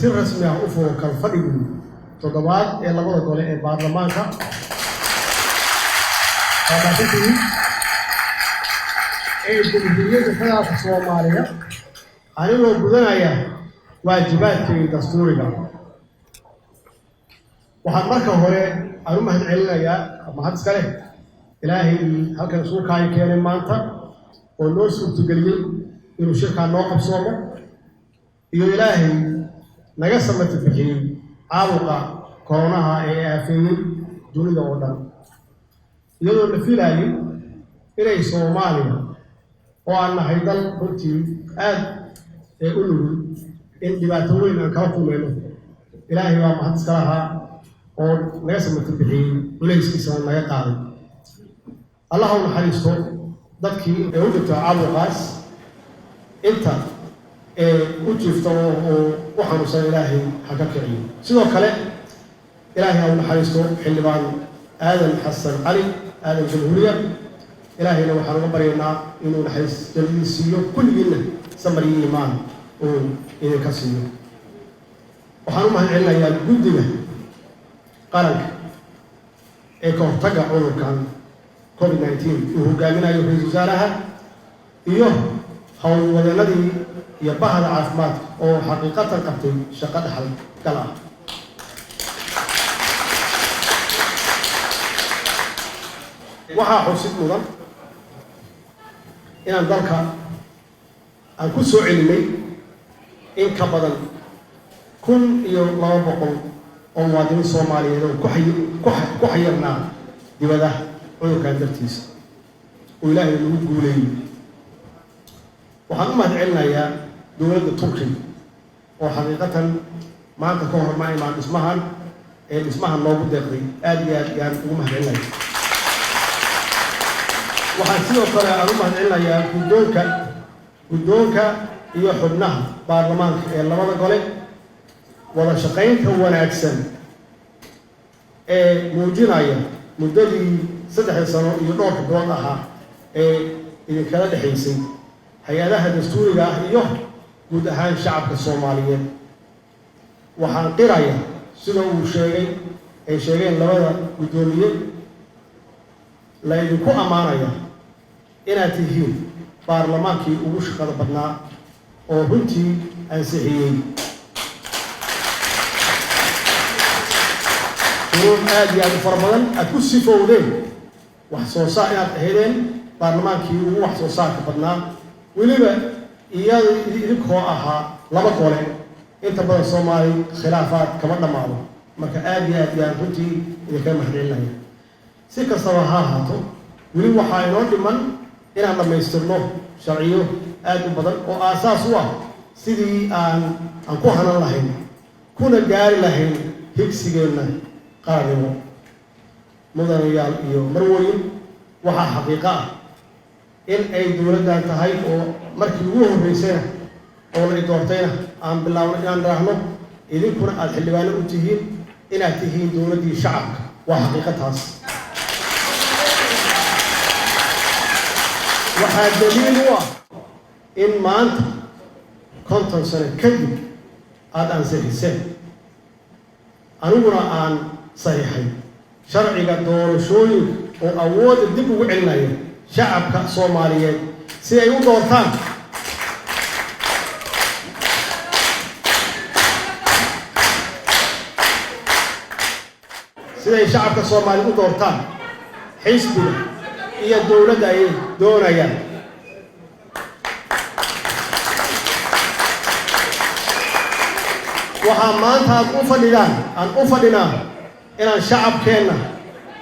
سر رسمي أوفو كالفريق تضبط إلى بعض الدول البرلمان كا هذا تقول الجمهورية كذا في الصومالية أنا لو بدنا يا واجبات في دستورنا وحضرك هوري أنا ما هتعلنا يا ما هتسكله إلهي هكذا سوق هاي كان مانتا والناس تقولين إنه شركة نوقف صومه يو إلهي نقسم التفكير عاوقة كورونا في دون دودا يقول في لاي إلى الصومالية وأن هيدا قلتي يقولوا إن دباتورين أنكرتوا منه إلهي ما هتسكرها ونقسم التفكير وليس كسر ما يقال الله نحرسه ضدك يوجد عاوقاس أنت وجفته وحنوس إلهي حكاكعي سيدو كله إلهي أو نحرسته حلبان آدم حسن علي آدم جمهورية إلهي لو حرم برينا إنه نحرس جميل سيو كل جنة سمري إيمان وإنه كسيو وحرم هالعلة يا جودنا قالك إيكو تجا عنو كان كوفيد 19 وهو قامنا يوم زارها إيوه هو الذي يبقى العافمات أو حقيقة قبل شقد حل كلام وها حسيت مدن إن ذلك أن كسو علمي إن كبدن كن يوم بقول أو مواطنين الصوماليين كحيرنا دبده عيو كان درتيس وإلهي يقولي waxaan u mahadcelinayaa dowladda Turkiga oo xaqiiqatan maanta ka hor ma dhismahan loogu deeqday aad iyo aad yaan ugu mahadcelinayaa waxaan sidoo kale aan u mahadcelinayaa guddoonka iyo xubnaha baarlamaanka ee labada gole wada shaqaynta wanaagsan ee muujinaya muddadii 3 sano iyo dhowr bilood ahaa ee idinkala dhaxaysay hay-adaha dastuuriga ah iyo guud ahaan shacabka Soomaaliyeed waxaan qirayaa sida uu sheegeen labada gudoomiye la idinku amaanaya inaad tihiin baarlamaankii ugu shaqada badnaa oo runtii ansixiyay aad iyo aad fara badan aad ku sifowdeen wax soo saar inaad ahaydeen baarlamaankii ugu wax soo saarka badnaa weliba idinkoo ahaa laba gole inta badan Soomaali khilaafaad kama dhamaado marka aad iyo aad yaan runtii idinka mahadcelinaya si kastaba ha ahaato weli waxaa inoo dhiman inaan dhammaystirno sharciyo aad u badan oo aasaas u ah sidii aan ku hanan lahayn kuna gaari lahayn higsigeenna qaranimo mudanayaal iyo marwooyin waxaa xaqiiqo ah in ay dowladdan tahay oo markii ugu horeysayna oo la doortayna aan bilaawno inaan raahno idinkuna aad xildhibaano u tihiin inaad tihiin dowladdii shacabka waa xaqiiqataas waxaa daliil u ah in maanta 50 sano kadib aad ansixiseen aniguna aan saxiixay sharciga doorashooyin oo awoodda dib ugu celinaya shacabka Soomaaliyeed si ay u doortaan siday shacabka Soomaaliyeed u doortaan xisbiga iyo dowladda ay doonayaan waxaa maanta aan u fadhinaa inaan shacabkeenna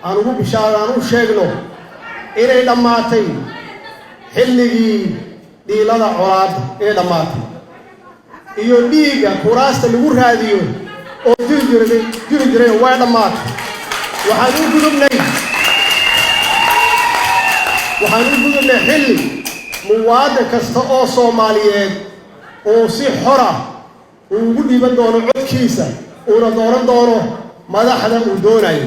aan ugu bishaaraan u sheegno inay dhammaatay xilligii dhiilada colaad ee dhammaatay iyo dhiigga kuraasta lagu raadiyo oo jiri jiray way dhammaatay waxaan u gudubnay xilli muwaadin kasta oo Soomaaliyeed oo si xor ah ugu dhiiban doono codkiisa uuna dooran doono madaxda uu doonayo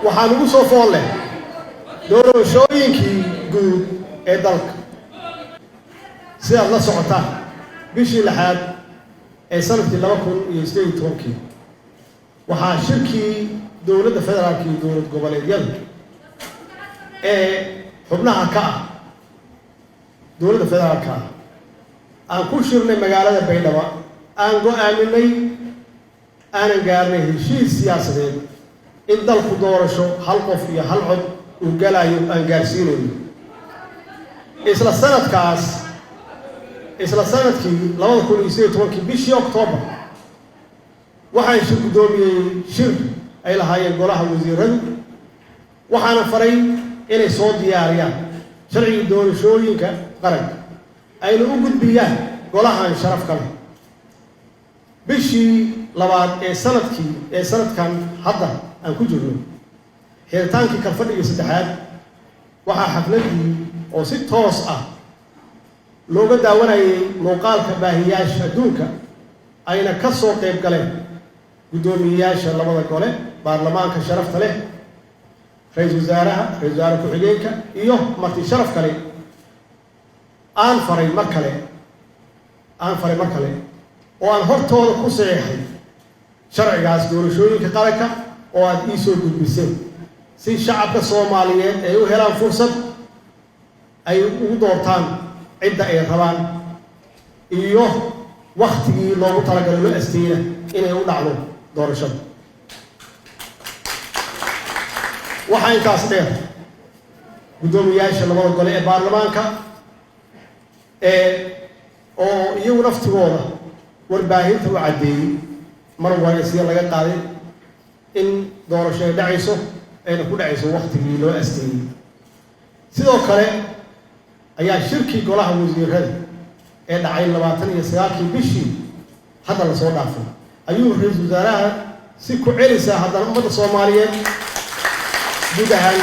waxaan ugu soo fool leh doorashooyinkii guud ee dalka sidaad la socotaan bishii lixaad ee sanadkii 2018 waxaa shirkii dowladda federaalka iyo dowlad goboleedyada ee xubnaha ka ah dowladda federaalka aan ku shirnay magaalada Baydhabo aan go'aaminay aanan gaarnay heshiis siyaasadeed in dalku doorasho hal qof iyo hal cod uu galayo aan gaarsiinayno isla sanadkii 2018 bishii Oktoobar waxaan shir gudoomiyay shir ay lahaayeen golaha wasiiradu waxaana faray inay soo diyaariyaan sharciga doorashooyinka qaranka ayna u gudbiyaan golahan sharafka leh bishii labaad ee sanadkan hadda aan ku jirno xeeltaankii kalfadhiga saddexaad waxaa xafladii oo si toos ah looga daawanayay muuqaalka baahiyaasha adduunka ayna ka soo qayb galeen gudoomiyayaasha labada gole baarlamaanka sharafta leh ra'iisul wasaare ku-xigeenka iyo marti sharaf kale aan faray mar kale oo aan hortooda ku saxeexay sharcigaas doorashooyinka qaranka oo aad ii soo gudbiseen si shacabka Soomaaliyeed ay u helaan fursad ay ugu doortaan cidda ay rabaan iyo waqtigii loogu talagalay loo asteeyay inay u dhacdo doorashada waxaa intaas dheer gudoomiyayaasha labada gole ee baarlamaanka oo iyagu naftigooda warbaahinta u caddeeyey mar waraysiyo laga qaaday in doorasho ay dhacayso ayna ku dhacayso waqtigii loo asteeyey sidoo kale ayaa shirkii golaha wasiirada ee dhacay 29 bishii hadda la soo dhaafay ayuu ra'iisul wasaaraha si ku celisa haddana ummadda Soomaaliyeed guud ahaan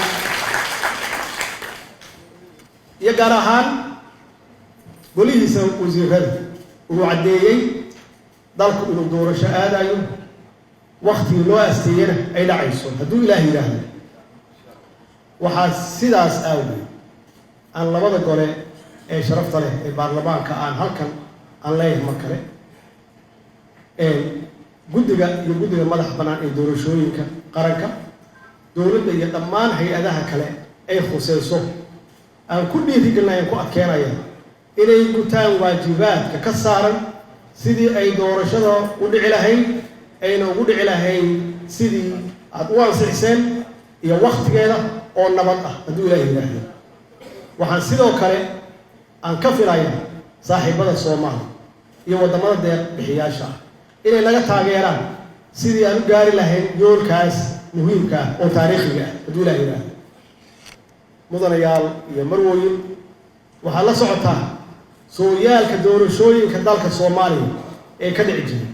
iyo gaar ahaan golihiisa wasiirada uu caddeeyey dalku inuu doorasho aadayo waqtigii loo asteeyana ay dhacayso hadduu Ilaahay yiraahdo waxaa sidaas awgeed aan labada gole ee sharafta leh ee baarlamaanka aan halkan aan leeyahay mar kale guddiga madax bannaan ee doorashooyinka qaranka dowladda iyo dhammaan hay'adaha kale ay khusayso aan ku dhiirigelinayo ku adkeenaya inay gutaan waajibaadka ka saaran sidii ay doorashada u dhici lahayd ayna ugu dhici lahayd sidii aad u ansixiseen iyo waqtigeeda oo nabad ah hadduu Ilaahay yiraahdo waxaan sidoo kale aan ka filayaa saaxiibada Soomaaliya iyo wadamada deeq bixiyaasha inay laga taageeraan sidii aan u gaari lahayn yoolkaas muhiimka ah oo taariikhiga ah hadduu Ilaahay yiraahdo mudanayaal iyo marwooyin waxaa la socotaa sooyaalka doorashooyinka dalka Soomaaliya ee ka dhici jiray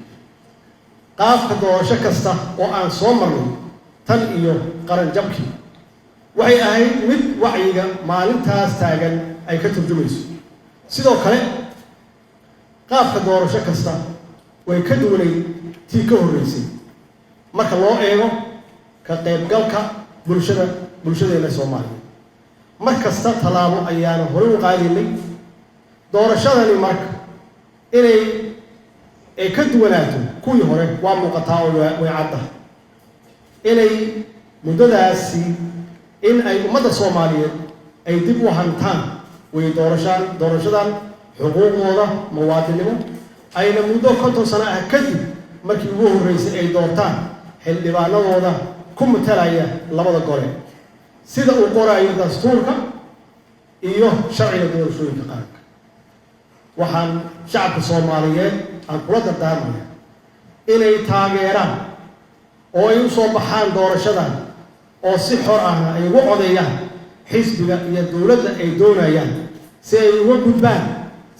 qaabka doorasho kasta oo aan soo marnay tan iyo qaran jabkii waxay ahayd mid wacyiga maalintaas taagan ay ka turjumayso sidoo kale qaabka doorasho kasta way ka duwanay tii ka horreysay marka loo eego ka qaybgalka bulshadeena Soomaaliya markasta talaabo ayaana hore u qaadinay doorashadani marka inay ka duwanaato kuwii hore waa muuqataa oo way cadda inay muddadaasi in ay ummadda Soomaaliyeed ay dib u hantaan way doorashadan xuquuqdooda muwaadinimo ayna muddo 50 sano ah kadib markii ugu horreysay ay doortaan xildhibaanadooda ku matalaya labada gole sida uu qorayo dastuurka iyo sharciga doorashooyinka qaranka waxaan shacabka Soomaaliyeed aan kula dardaarmayaa inay taageeraan oo ay u soo baxaan doorashadan oo si xor ah ay ugu codeeyaan xisbiga iyo dowladda ay doonayaan si ay uga gudbaan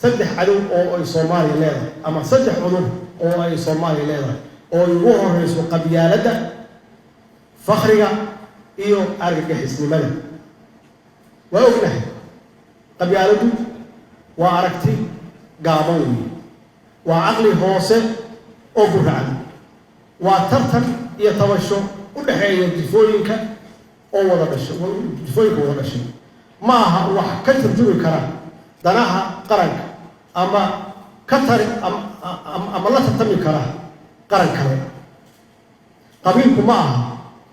saddex cadow oo ay Soomaaliya leedahay ama saddex cudur oo ay Soomaaliya leedahay oo ugu horeyso qabyaaladda fakhriga iyo argagixisnimada waa ognahay qabyaaladdu waa aragti gaaban weeye waa caqli hoose oo gurracan waa tartan iyo tabasho u dhaxeeya jifooyinka oo wada dhashay jifooyinka wada dhashay ma aha wax ka turjumi kara danaha qaranka ama ka tari ama la tartami kara qaran kale qabiilku ma aha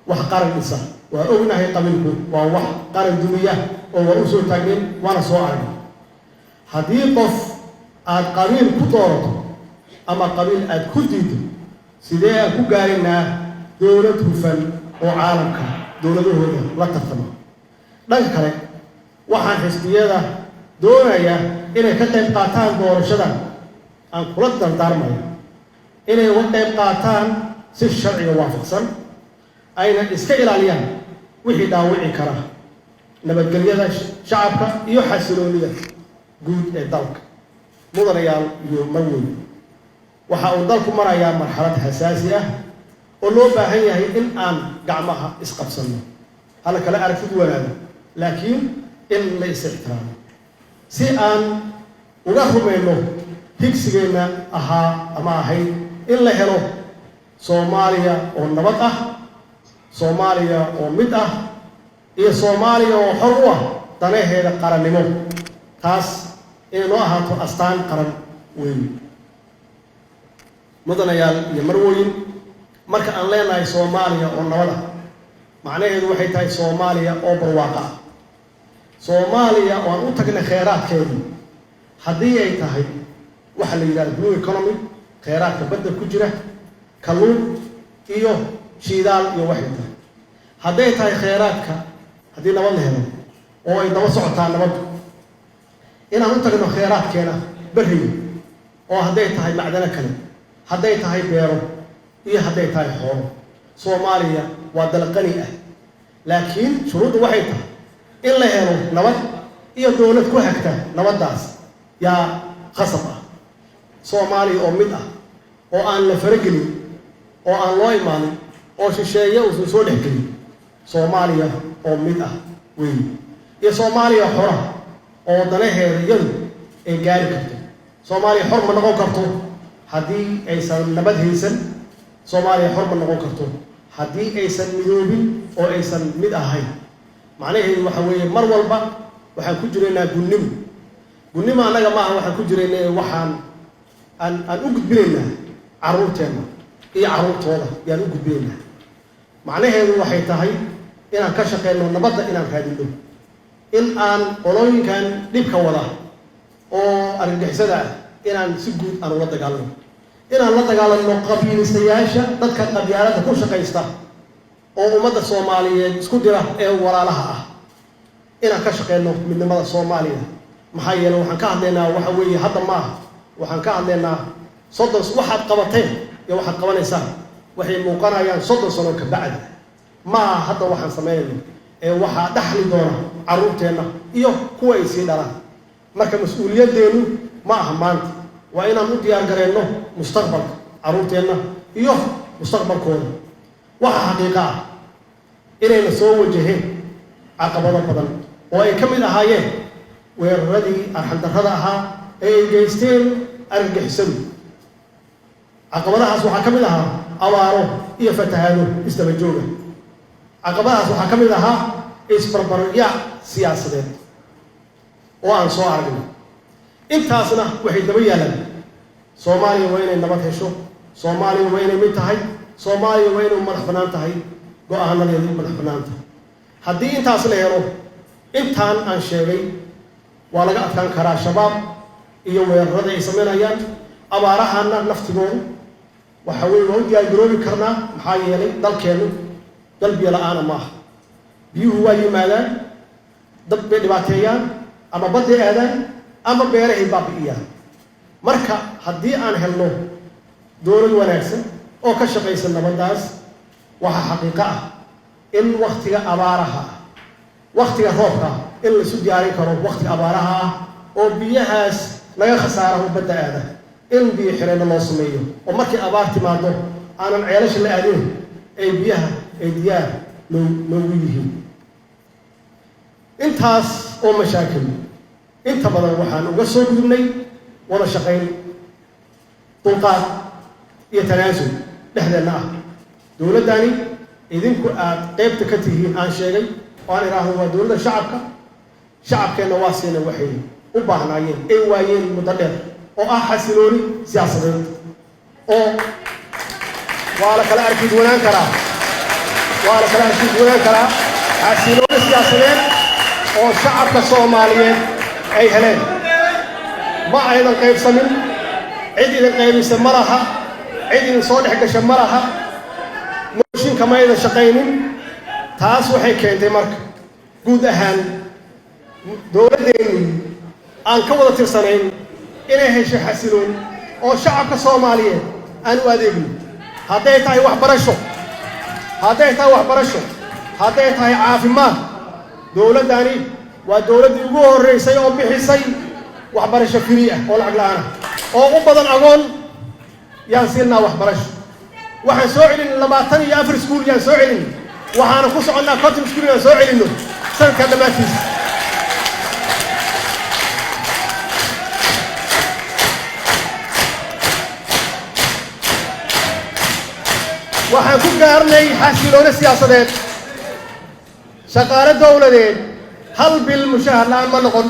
wax qaran dhisa waa ognahay qabiilku waa wax qaran dumiya oo waa u soo taageen waana soo arag haddii qof aad qabiil ku doorato ama qabiil aad ku diido sidee aan ku gaaraynaa dowlad hufan oo caalamka dowladahooda la tartama dhanka kale waxaan xisbiyada doonaya inay ka qayb qaataan doorashadan aan kula dardaarmayo inay uga qayb qaataan si sharciga waafaqsan ayna iska ilaaliyaan wixii dhaawici kara nabadgelyada shacabka iyo xasiloonida guud ee dalka mudanayaal iyo marweyn waxa uu dalku marayaa marxalad xasaasi ah oo loo baahan yahay in aan gacmaha isqabsanno hala kala aragtid wanaagsan laakiin in la is-ixtiraamo si aan uga rumayno higsigeena ahaa ama ahayd in la helo Soomaaliya oo nabad ah Soomaaliya oo mid ah iyo Soomaaliya oo xor u ah danaheeda qarannimo taas inuu ahaato astaan qaran weyn mudanayaal iyo marweyn marka aan leenahay Soomaaliya oo nabad ah macnaheedu waxay tahay Soomaaliya oo barwaaqo ah Soomaaliya oo aan u tagnay kheyraadkeedu haddii ay tahay waxa la yiraahdo blue economy kheyraadka badda ku jira kalluun iyo shidaal iyo waxyada hadday tahay kheyraadka haddii nabad la helo oo ay daba socotaa nabad inaan u tagno kheyraadkeena bariga oo hadday tahay macdano kale hadday tahay beero iyo hadday tahay xoolo Soomaaliya waa dal qani ah laakiin shuruudu waxay tahay in la helo nabad iyo dowlad ku hagta nabadaas yaa qasab ah Soomaaliya oo mid ah oo aan la faragelin oo aan loo imaanin oo shisheeye uu soo dhexgelin Soomaaliya oo mid ah weyn iyo Soomaaliya xor ah oo danaheeda iyadu ay gaari karto Soomaaliya xor ma noqon karto haddii aysan nabad haysan Soomaaliya xor ma noqon karto haddii aysan midoobin oo aysan mid ahayn macnaheedu waxa weeye mar walba waxaan ku jiraynaa gunnimo annaga maaha waxaan ku jiraynaa waxaan aan u gudbinaynaa carruurteena iyo carruurtooda yaan u gudbinaynaa macnaheedu waxay tahay inaan ka shaqeyno nabadda inaan raadino in aan qolooyinkan dhibka wada oo argagixisada ah inaan si guud aan ula dagaalano inaan la dagaalano qabiilistayaasha dadka qabyaalada ku shaqaysta oo ummadda Soomaaliyeed isku dira ee walaalaha ah inaan ka shaqeyno midnimada Soomaaliya maxaa yeelay waxaan ka hadlaynaa waxa weeye hadda maaha waxaan ka hadlaynaa soddon waxaad qabateen iyo waxaad qabanaysaa waxay muuqanayaan 30 sano ka bacdi ma hadda waxaan sameeyay ee waxa dhaxli doona carruurteena iyo kuwa ay sii dhalaan marka mas'uuliyadeenu ma aha maanta waa inaan u diyaar gareyno mustaqbalka carruurteena iyo mustaqbalkooda waxa xaqiiqa ah inayna soo wajaheen caqabado badan oo ay ka mid ahaayeen weeraradii arxandarrada ahaa ee ay geysteen argagixisadu caqabadahaas waxaa ka mid ahaa abaaro iyo fatahaado isdaba jooga caqabadahaas waxaa ka mid ahaa isbarbaryaac siyaasadeed oo aan soo aragnay intaasna waxay daba yaalaan Soomaaliya waa inay nabad hesho Soomaaliya waa inay mid tahay Soomaaliya waa inay madax bannaan tahay go'aanadeedu madax bannaan tahay haddii intaas la helo intaan aan sheegay waa laga adkaan karaa shabaab iyo weerarada ay sameynayaan abaarahana naftigooda waxa weeye waa u diyaar garoobi karnaa maxaa yeelay dalkeenu dal biyo la'aana maaha biyuhu waa yimaadaan dad bay dhibaateeyaan ama badda aadaan ama beerahay baabi'iyaan marka haddii aan helno dowlad wanaagsan oo ka shaqaysa nabadaas waxa xaqiiqo ah in waqtiga abaaraha waqtiga roobka in la isu diyaarin karo waqtiga abaaraha ah oo biyahaas laga khasaaro badda aada in biyo xireen loo sameeyo oo markii abaar timaado aanan ceelasha la aadin ay biyaha ay diyaar loogu yihiin intaas oo mashaakil inta badan waxaan uga soo gudubnay wada shaqayn dulqaad iyo tanaasul dhexdeena ah dowladani idinku aad qaybta ka tihiin aan sheegay oo aan idhaahdo waa dowladda shacabkeenna waa siina waxay u baahnaayeen ay waayeen muddo dheer oo ah xasilooni siyaasadeed oo waa la kala arki duwanaan karaa xasilooni siyaasadeed oo shacabka Soomaaliyeed ay heleen ma aynan qaybsamin cid idin qaybisa ma laha cid idin soo dhex gasha ma laha mooshinka ma aydan shaqaynin taas waxay keentay marka guud ahaan dowladdeennii aan ka wada tirsanayn inay hesho xasiloon oo shacabka Soomaaliyeed aan u adeegno hadday tahay waxbarasho hadday tahay caafimaad dowladdani waa dowladdii ugu horreysay oo bixisay waxbarasho free ah oo lacag la'aan ah oo u badan agoon yaan siinaa waxbarasho waxaan soo celin 24 iskuul yaan soo celin waxaana ku soconnaa 50 iskuul yaan soo celinno sanadka dhammaantiisa waxaan ku gaarnay xasilooni siyaasadeed shaqaale dowladeed hal bil mushahar la'aan ma noqon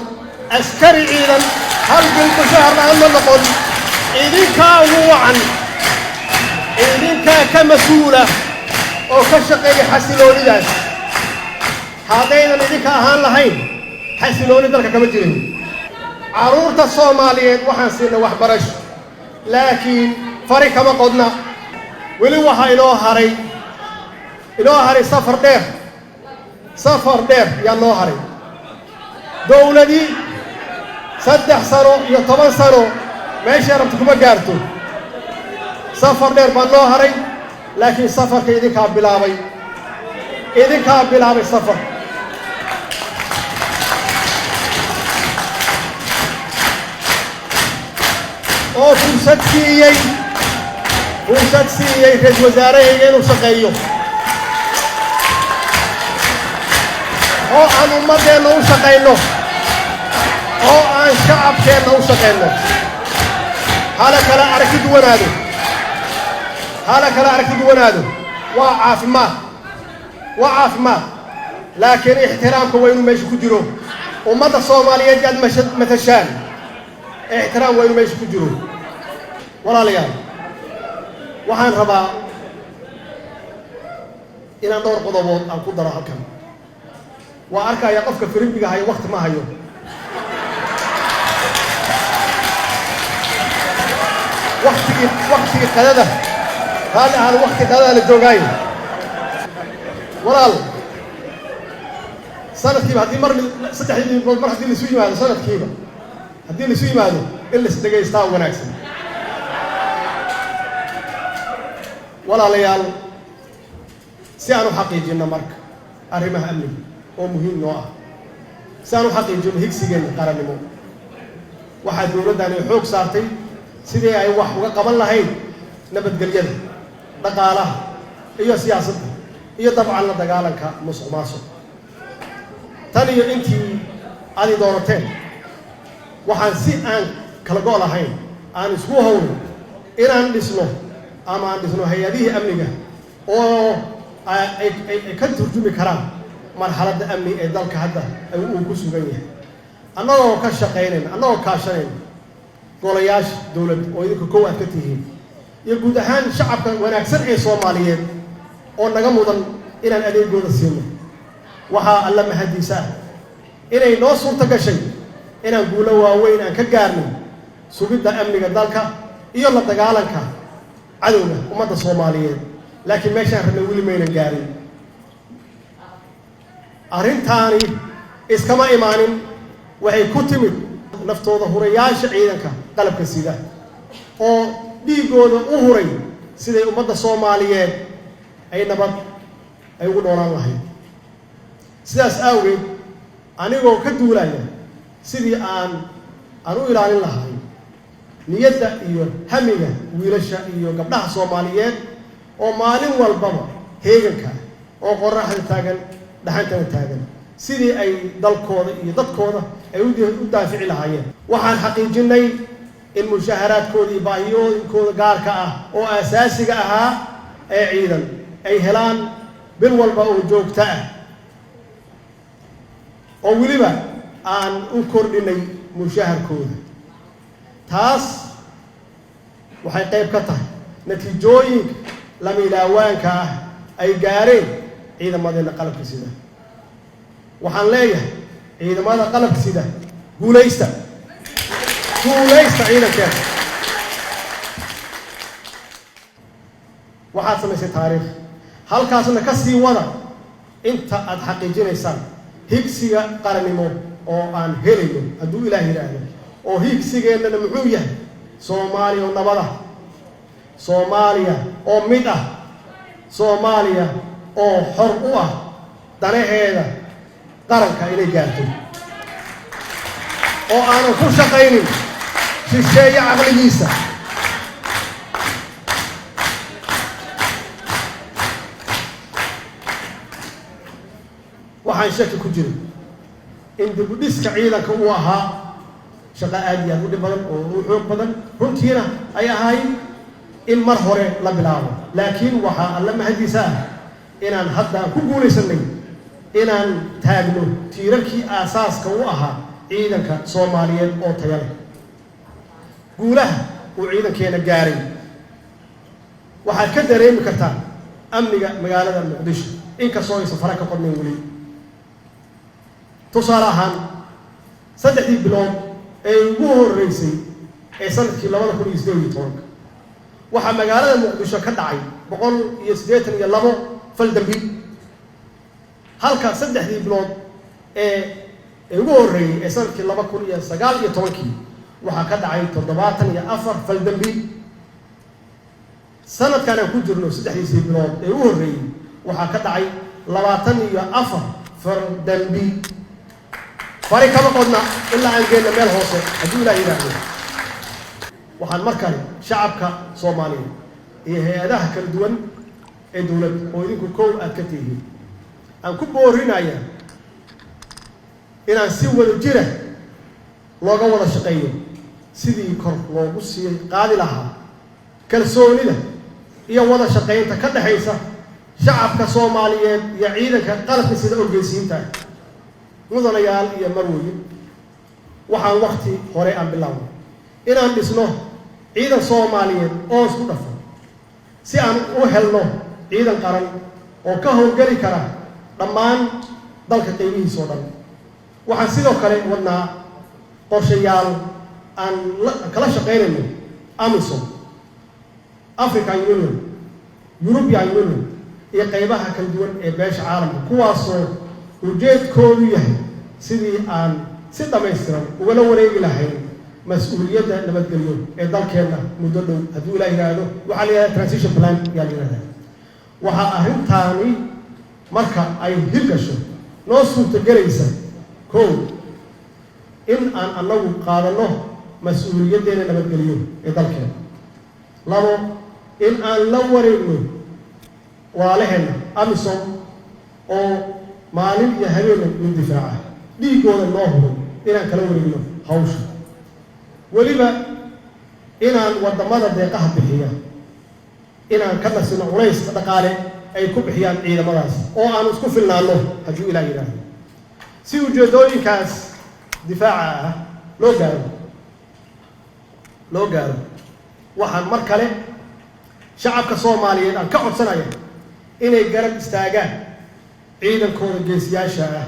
askari ciidan hal bil mushahar la'aan ma noqon idinkaa ugu wacan idinkaa ka mas-uula oo ka shaqeeya xasiloonidaas haddaynan idinka ahaan lahayn xasilooni dalka kama jirin carruurta Soomaaliyeed waxaan siinay waxbarasho laakiin fari kama qodna weli waxaa inoo haray safar dheer yaa noo haray dowladii 3 sano iyo 10 sano meesha rabta kuma gaarto safar dheer baa noo haray laakiin safarka idinkaa bilaabay safar oo fursad siiyey ra'iisul wasaarahayga inuu shaqeeyo oo aan ummadeenna u shaqayno oo aan shacabkeenna u shaqayno hala kala aragti duwanaado waa caafimaad laakiin ixtiraamka waa inuu meesha ku jiro ummadda Soomaaliyeed aad matashaan ixtiraam waa inuu meesha ku jiro walaalayaal waxaan rabaa inaan dhowr qodobood aan ku daro halkan waa arkaya qofka firimbiga hayo waqti ma hayo waqtiga qadada hal aan waqti qadada la joogaayo walaal sanadkiiba haddii mar 3 mar haddii la isu yimaado sanadkiiba haddii la isu yimaado in la isdhegaystaa wanaagsan walaalayaal si aan u xaqiijino marka arrimaha amniga oo muhiim noo ah si aan u xaqiijino higsigeena qarannimo waxaa dowladdani xoog saartay sidii ay wax uga qaban lahayd nabadgelyada dhaqaalaha iyo siyaasadda iyo dabcan la dagaalanka musuqmaasuq tan iyo intii aad doorateen waxaan si aan kala go' lahayn aan isku howlno inaan dhisno ama aan dhisno hay-adihii amniga oo ay ka turjumi karaan marxaladda amni ee dalka hadda uu ku sugan yahay annagoo ka shaqaynayna annagoo kaashanayna golayaasha dowladda oo idinka kow aad ka tihiin iyo guud ahaan shacabka wanaagsan ee Soomaaliyeed oo naga mudan inaan adeegooda siino waxaa alla mahadiisa ah inay noo suurta gashay inaan guulo waaweyn aan ka gaarnay sugidda amniga dalka iyo la dagaalanka cadowga ummadda Soomaaliyeed laakiin meeshaan rabnay weli maynan gaarin arrintaani iskama imaanin waxay ku timid naftooda hurayaasha ciidanka qalabka sida oo dhiigooda u huray siday ummadda Soomaaliyeed ay nabad ay ugu noolaan lahayd sidaas awgeed anigoo ka duulaya sidii aan u ilaalin lahay niyadda iyo hamiga wiilasha iyo gabdhaha Soomaaliyeed oo maalin walbaba heeganka oo qorraxda taagan dhaxantana taagan sidii ay dalkooda iyo dadkooda ay u daafici lahaayeen waxaan xaqiijinay in mushaharaadkooda iyo baahiyooyinkooda gaarka ah oo asaasiga ahaa ee ciidan ay helaan bil walba oo joogta ah oo weliba aan u kordhinay mushaharkooda. taas waxay qayb ka tahay natiijooyinka lama ilaawaanka ah ay gaareen ciidamadeena qalabka sida. waxaan leeyahay ciidamada qalabka sida guulaysta ciidankeena. waxaad samaysay taariikh, halkaasna ka sii wada inta aad xaqiijinaysaan higsiga qarannimo oo aan helayno hadduu ilaah yidhaahdo. oo higsigeennana muxuu yahay? soomaaliya oo nabad ah, soomaaliya oo mid ah, soomaaliya oo xor u ah danaheeda qaranka inay gaarto, oo aanan ku shaqaynin shisheeye caqligiisa. waxaan shaki ku jirin in dib u dhiska ciidanka uu ahaa shaqo aad iyo aad u dhib badan oo u xoog badan, runtiina ay ahayd in mar hore la bilaabo. laakiin waxaa alla mahadiisa ah inaan hadda ku guulaysanay inaan taagno tiirarkii aasaaska u ahaa ciidanka soomaaliyeed oo tayo leh. guulaha uu ciidankeena gaaray waxaad ka dareemi kartaa amniga magaalada muqdisho inkastoo aysan fara ka qodnayn weli. tusaale ahaan 3 bilood ee ugu horreysay ee sanadkii 2018 waxaa magaalada muqdisho ka dhacay 182 fal dambi, halka 3 bilood ee ugu horreeyay ee sanadkii 2019 waxaa ka dhacay 74 fal dambi. sanadkan aan ku jirno 3 bilood ee ugu horreeyay waxaa ka dhacay 24 fal dambi. fari kama qodna ilaa aan geenna meel hoose hadduu ilaah yidhaahdo. waxaan mar kale shacabka soomaaliyeed iyo hay-adaha kala duwan ee dowladda oo idinku kow aad ka tihiin aan ku boorinaya inaan si wada jira looga wada shaqeeyo sidii kor loogu sii qaadi lahaa kalsoonida iyo wada shaqaynta ka dhexaysa shacabka soomaaliyeed iyo ciidanka qalabka sida orgeysiinta. mudanayaal iyo marwooyin, waxaan waqti hore aan bilaabno inaan dhisno ciidan soomaaliyeed oo isku dhafan si aan u helno ciidan qaran oo ka howlgeli kara dhammaan dalka qaybihiisa oo dhan. waxaan sidoo kale wadnaa qorshayaal aan kala shaqaynayno AMISOM, African Union, European Union iyo qaybaha kala duwan ee beesha caalamka, kuwaasoo ujeedkoodu yahay sidii aan si dhammaystiran ugala wareegi lahayn mas-uuliyadda nabadgelyo ee dalkeenna muddo dhow hadduu ilaa yidhaahdo. waxaa la yidhahda transition plan yaa la yidhahdaa. waxaa arrintaani marka ay hirgasho noo suurtagelaysa kow in aan annagu qaadanno mas-uuliyaddeena nabadgelyo ee dalkeenna. 2 in aan la wareegno walaalaheenna AMISOM oo maalin iyo habeenna in difaaca dhiigooda noo hubo inaan kala wareegno hawsha. weliba inaan waddamada deeqaha bixiya inaan ka nasino culayska dhaqaale ay ku bixiyaan ciidamadaas oo aan isku filnaanno hadduu ilaah yidhaahdo. si ujeedooyinkaas difaaca ah loo gaaro waxaan mar kale shacabka soomaaliyeed aan ka codsanaya inay garab istaagaan ciidankooda geesiyaasha ah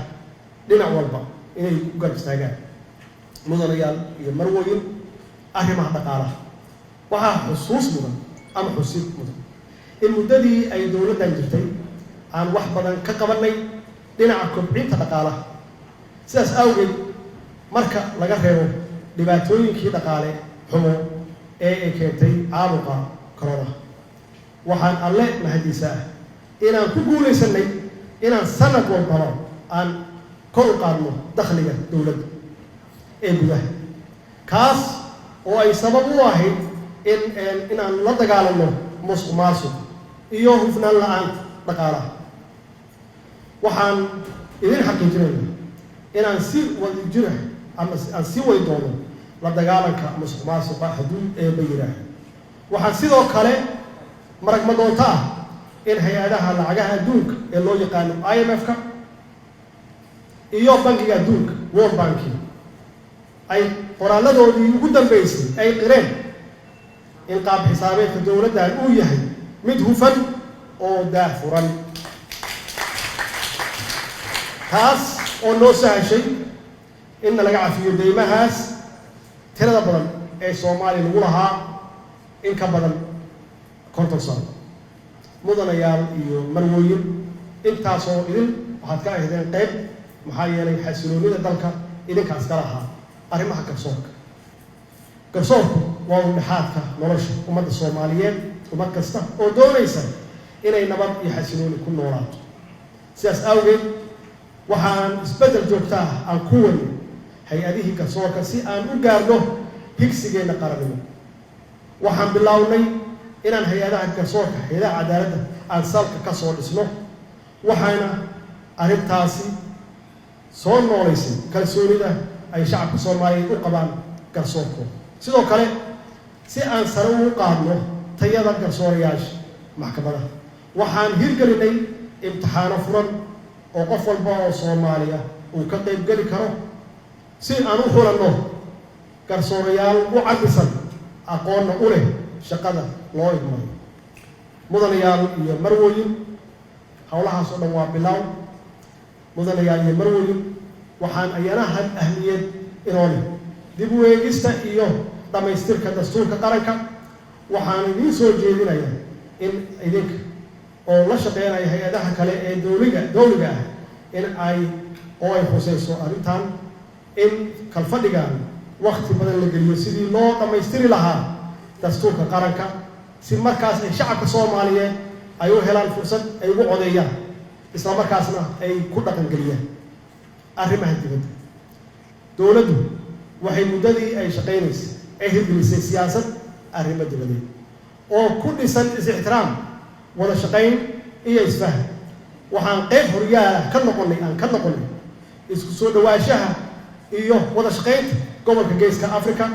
dhinac walba inay u garab istaagaan. mudanayaal iyo marwooyin, arrimaha dhaqaalaha waxaa xusuus mudan ama xusid mudan in muddadii ay dowladdan jirtay aan wax badan ka qabanay dhinaca kobcinta dhaqaalaha. sidaas awgeed marka laga reebo dhibaatooyinkii dhaqaale xumo ee ay keentay caabuqa corona, waxaan alle mahadiisa ah inaan ku guulaysanay inaan sanad walbaba aan kor u qaadno dakhliga dowladda ee gudaha, kaas oo ay sabab u ahayd inaan la dagaalanno musuqmaasuq iyo hufnaan la-aanta dhaqaalaha. waxaan idin xaqiijinaynaa inaan si wada jira ama aan sii wadi doono la dagaalanka musuqmaasuqa hadduu eeba yidhaah. waxaan sidoo kale marag madoonto ah in hay-adaha lacagaha adduunka ee loo yaqaano IMF-ka iyo bankiga adduunka World Banking ay qoraaladoodii ugu dambeysay ay qireen in qaab xisaabeedka dowladdan uu yahay mid hufan oo daahfuran, taas oo noo sahashay in laga cafiyo deymahaas tirada badan ee Soomaaliya lagu lahaa in ka badan 50 sano. mudanayaal iyo marwooyin intaasoo idin waxaad ka ahdeen qayb maxaa yeelay xasiloonida dalka idinkaas ka lahaa arrimaha garsoorka. garsoorku waa udhexaadka nolosha ummadda Soomaaliyeed, ummad kasta oo doonaysa inay nabad iyo xasilooni ku noolaato. sidaas awgeed waxaan isbeddel joogta ah aan ku wani hay-adihii garsoorka si aan u gaarno higsigeena qarannimo. waxaan bilownay inaan hay-adaha garsoorka, hay-adaha cadaaladda aan salka ka soo dhisno, waxaana arrintaasi soo noolaysay kalsoonida ay shacabka Soomaaliyeed u qabaan garsoorkooda. sidoo kale si aan sare ugu qaadno tayada garsoorayaasha maxkamadaha, waxaan hirgelinay imtixaano furan oo qof walba oo Soomaaliya uu ka qayb geli karo si aan u xulanno garsoorayaal u cabisan aqoonna u leh shaqada loo igmaray. mudanayaal iyo marwooyin howlahaas oo dhan waa bilow. mudanayaal iyo marwooyin waxaan ayanaha ahmiyad inoo leh dib u eegista iyo dhamaystirka dastuurka qaranka. waxaan idiin soo jeedinayaa in idinka oo la shaqeynaya hay-adaha kale ee dowliga ah in ay khusayso arrintan in kalfadhigan waqti badan la geliyo sidii loo dhamaystiri lahaa dastuurka qaranka, si markaas ay shacabka Soomaaliyeed ay u helaan fursad ay ugu codeeyaan, isla markaasna ay ku dhaqangeliyaan. arrimaha dibadda, dowladdu waxay muddadii ay shaqeynaysay ay hirgelisay siyaasad arrimo dibadeed oo ku dhisan is-ixtiraam, wada shaqayn iyo isfaham. waxaan qayb horyaala ka noqonay isku soo dhawaanshaha iyo wada shaqaynta gobolka Geeska Afrika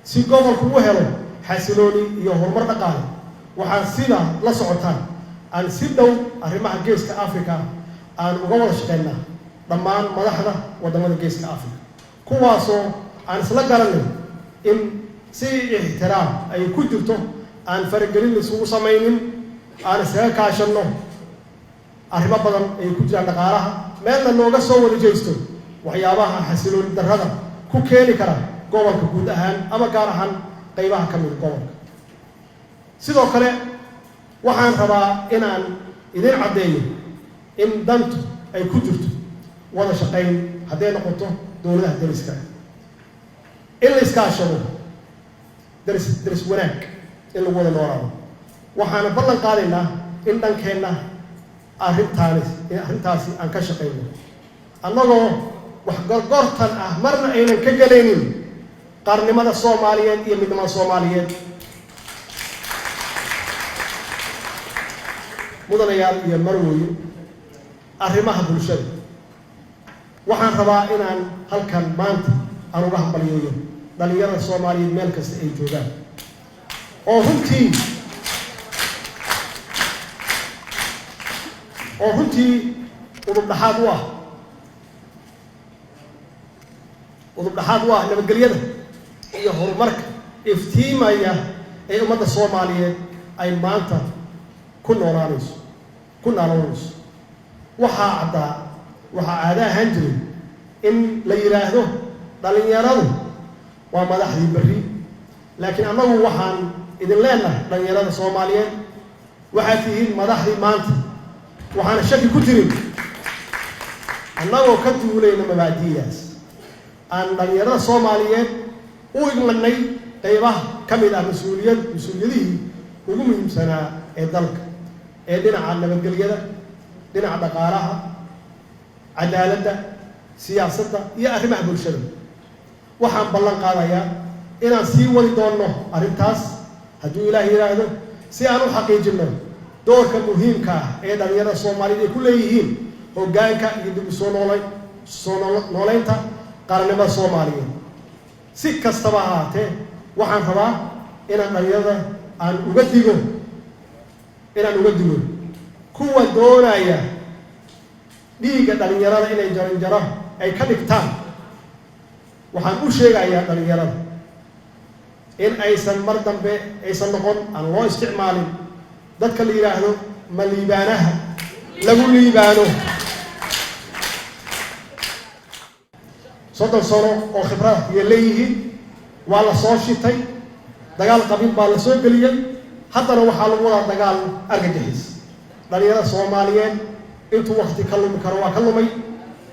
si gobolku u helo xasilooni iyo horumar dhaqaale. waxaan sida la socotaan aan si dhow arrimaha Geeska Afrika aan uga wada shaqeynaa dhammaan madaxda wadamada Geeska Afrika, kuwaasoo aan isla garanay in si ixtiraam ay ku jirto aan faragelin isugu samaynin, aan isaga kaashanno arrimo badan ay ku jiraan dhaqaalaha, meelna looga soo wada jeesto waxyaabaha xasilooni darrada ku keeni kara gobolka guud ahaan ama gaar ahaan qaybaha ka mid gobolka. sidoo kale waxaan rabaa inaan idin caddeeyo in dantu ay ku jirto wada shaqayn hadday noqoto dowladaha dariska, in la iskaashado daris wanaag in lagu wada noolaado. waxaana ballan qaadaynaa in dhankeenna arrintaasi aan ka shaqayno annagoo wax gorgortan ah marna aynan ka gelaynin qaarnimada Soomaaliyeed iyo midnimada Soomaaliyeed. mudanayaal iyo marwooyin arrimaha bulshada, waxaan rabaa inaan halkan maanta aan uga hambaliyeeyo dhalinyarada Soomaaliyeed meel kasta ay joogaan oo runtii udubdhaxaad u ah nabadgelyada iyo horumarka iftiimaya ee ummadda Soomaaliyeed ay maanta ku noolaanayso. waxaa caado ahaan jiray in la yiraahdo dhalinyaradu waa madaxdii berri, laakiin annagu waxaan idin leenahay dhalinyarada Soomaaliyeed waxaad tihiin madaxdii maanta. waxaana shaki ku jirin annagoo ka duulayna mabaadi'daas aan dhalinyarada Soomaaliyeed u igmanay qaybaha ka mid ah mas-uuliyadihii ugu muhiimsanaa ee dalka ee dhinaca nabadgelyada, dhinaca dhaqaalaha, cadaaladda, siyaasadda iyo arrimaha bulshada. waxaan ballan qaadayaa inaan sii wadi doonno arrintaas hadduu Ilaahay yiraahdo si aan u xaqiijinno doorka muhiimka ah ee dhalinyarada Soomaaliyeed ay ku leeyihiin hoggaanka iyo dib u soo noolaynta qaranimada Soomaaliyeed. si kastaba ha ahaatee waxaan rabaa inaan dhalinyarada aan uga digo kuwa doonaya dhiigga dhalinyarada inay jaranjaro ay ka dhigtaan waxaan u sheegayaa dhalinyarada in aysan mar dambe aysan noqon aan loo isticmaalin dadka la yidhaahdo ma liibaanaha lagu liibaano 30 sano oo khibrad iyo leeyihiin waa la soo shitay dagaal qabiil baa la soo geliyay haddana waxaa lagu wadaa dagaal argagixis dhalinyarada Soomaaliyeed intuu waqti ka lumi karo waa ka lumay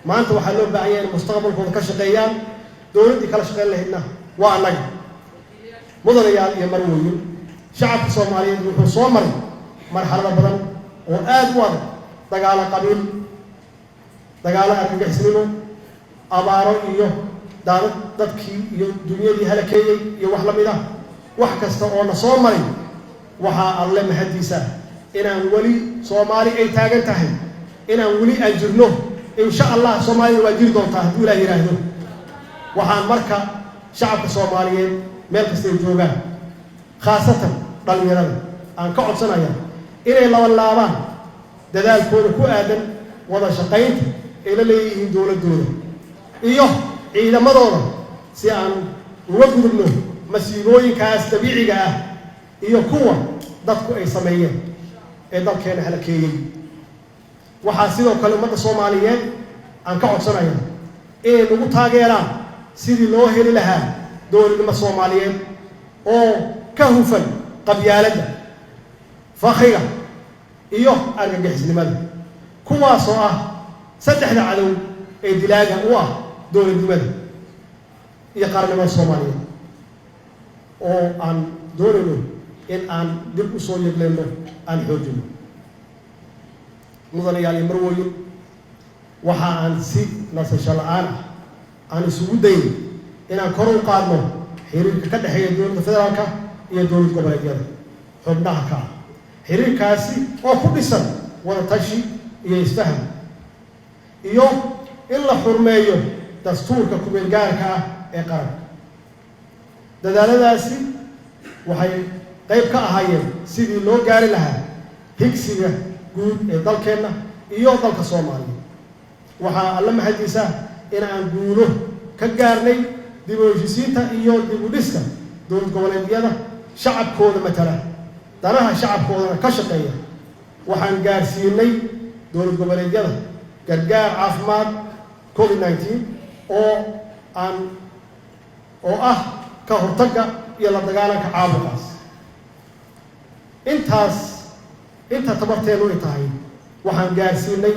maanta waxaa loo baahan yahay mustaqbalkooda ka shaqeeyaan dowladda kala shaqeyn lahaydna waa annaga mudanayaal iyo marwooyin shacabka Soomaaliyeed wuxuu soo maray marxalado badan oo aad u adag dagaal qabiil dagaal argagixisnimo abaaro iyo dadkii iyo dunyadii halakeeyay iyo wax la mid ah wax kasta oo na soo maray waxa alle mahadiisa inaan wali Soomaali ay taagan tahay inaan wali aan jirno insha Allah Soomaaliya waa jiri doontaa haddii Ilaahay yiraahdo waxaan marka shacabka Soomaaliyeed meel kasta ay joogaan khaasatan dhalinyarada aan ka codsanayaa inay laabaan dadaalkooda ku aadan wada shaqaynta ay la leeyihiin dowladooda iyo ciidamadooda si aan uga gudubno masiibooyinkaas dabiiciga ah iyo kuwa dadku ay sameeyeen ee dalkeena halakeeyay waxaa sidoo kale ummadda Soomaaliyeed aan ka codsanayaa inay nagu taageeraan sidii loo heli lahaa dowladnimo Soomaaliyeed oo ka hufan qabyaaladda fakhiga iyo argagixisnimada kuwaas oo ah saddexda cadow ee dilaaga u ah dowladnimada iyo qaranimada Soomaaliyeed oo aan doonayno in aan dib u soo yeelno aan xoojino mudanayaal iyo marwooyin waxa aan si nasasho la'aan aan isugu dayn inaan kor u qaadno xiriirka ka dhaxeeya dowladda federaalka iyo dowlad goboleedyada xubnaha ka xiriirkaasi oo ku dhisan wada tashi iyo isfaham iyo in la xurmeeyo dastuurka ku-meel gaarka ah ee qaranka dadaaladaasi waxay qayb ka ahaayeen sidii loo gaari lahaa higsiga guud ee dalkeenna iyo dalka Soomaaliya waxaa alla mahadiisa in aan guulo ka gaarnay dib u heshiisiinta iyo dib u dhiska dowlad goboleedyada shacabkooda matala danaha shacabkooda ka shaqeeya waxaan gaarsiinay dowlad goboleedyada gargaar caafimaad COVID-19 oo ah ka hortagga iyo la dagaalanka caabuqaas inta tabarteenu ay tahay waxaan gaarsiinay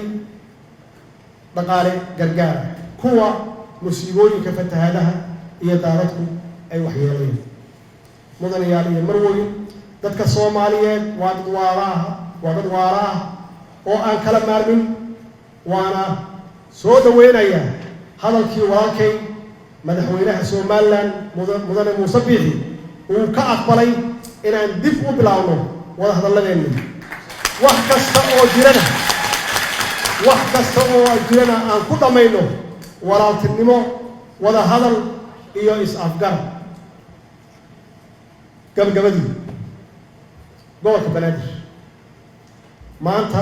dhaqaale gargaar kuwa musiibooyinka fatahaadaha iyo daadadku ay waxyeelayeen mudanayaal iyo marwooyin dadka Soomaaliyeed waa dad waara ah oo aan kala maarmin waana soo dhaweynaya hadalkii walaalkay madaxweynaha Soomaaliland mudane Muuse Biixi uu ka aqbalay inaan dib u bilaawno wada hadaladeena wax kasta oo jirana aan ku dhamayno walaaltinimo wada hadal iyo is-afgar gabagabadii gobolka Banaadir maanta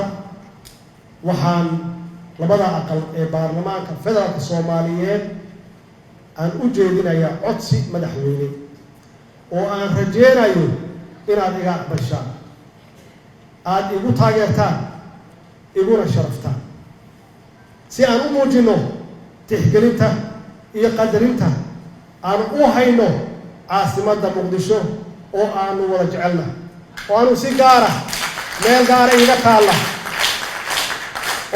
waxaan labada aqal ee baarlamaanka federaalka Soomaaliyeed aan u jeedinayaa codsi madaxweyne oo aan rajeynayo inaad iga aqbashaan aad igu taageertaan iguna sharaftaan si aan u muujino tixgelinta iyo qadarinta aan u hayno caasimadda Muqdisho oo aanu wada jecelna oo aanu si gaara meel gaara iga taalla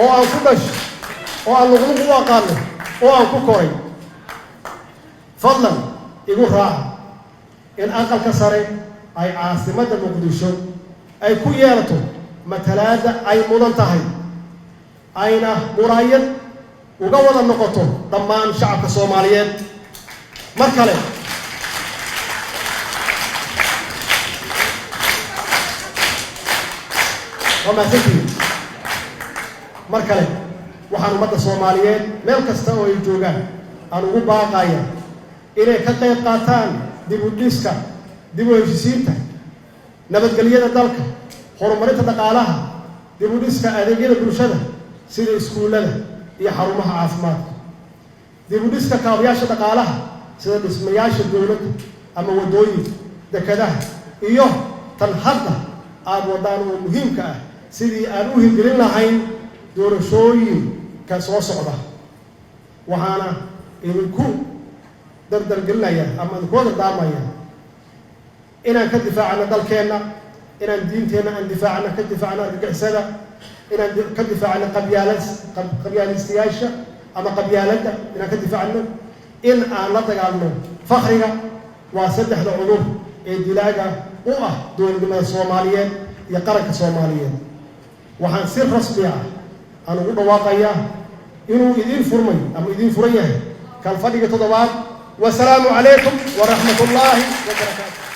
oo aan ku dhasho oo aan luqluq u aqaano oo aan ku koray fadlan igu raaca in aqalka sare ay caasimadda Muqdisho ay ku yeelato matalaada ay mudan tahay ayna muraayad uga wada noqoto dhammaan shacabka Soomaaliyeed mar kale waxaan ummadda Soomaaliyeed meel kasta oo ay joogaan aan ugu baaqaya inay ka qayb qaataan dib u dhiska dib u heshiisiinta nabadgelyada dalka horumarinta dhaqaalaha dib u dhiska adeegyada bulshada sida iskuullada iyo xarumaha caafimaadka, dib u dhiska kaabayaasha dhaqaalaha sida dhismayaasha dowladda ama waddooyinka, dekedaha, iyo tan hadda aad wadaan oo muhiimka ah sidii aan u hirgelin lahayn doorashooyinka soo socda. waxaana idinku dardargelinaya ama idinku dardaarmaya inaan ka difaacno dalkeenna, inaan diinteenna aan difaacno, ka difaacno argagixisada, inaan ka difaacno qabyaalistayaasha ama qabyaaladda, inaan ka difaacno, in aan la dagaalno fakriga. waa saddexda cudur ee dilaaga u ah dowladnimada Soomaaliyeed iyo qaranka Soomaaliyeed. waxaan si rasmi ah aan ugu dhawaaqayaa inuu idin furmay ama idin furan yahay kalfadhiga toddobaad. wasalaamu calaykum waraxmatullaahi wabarakaatu.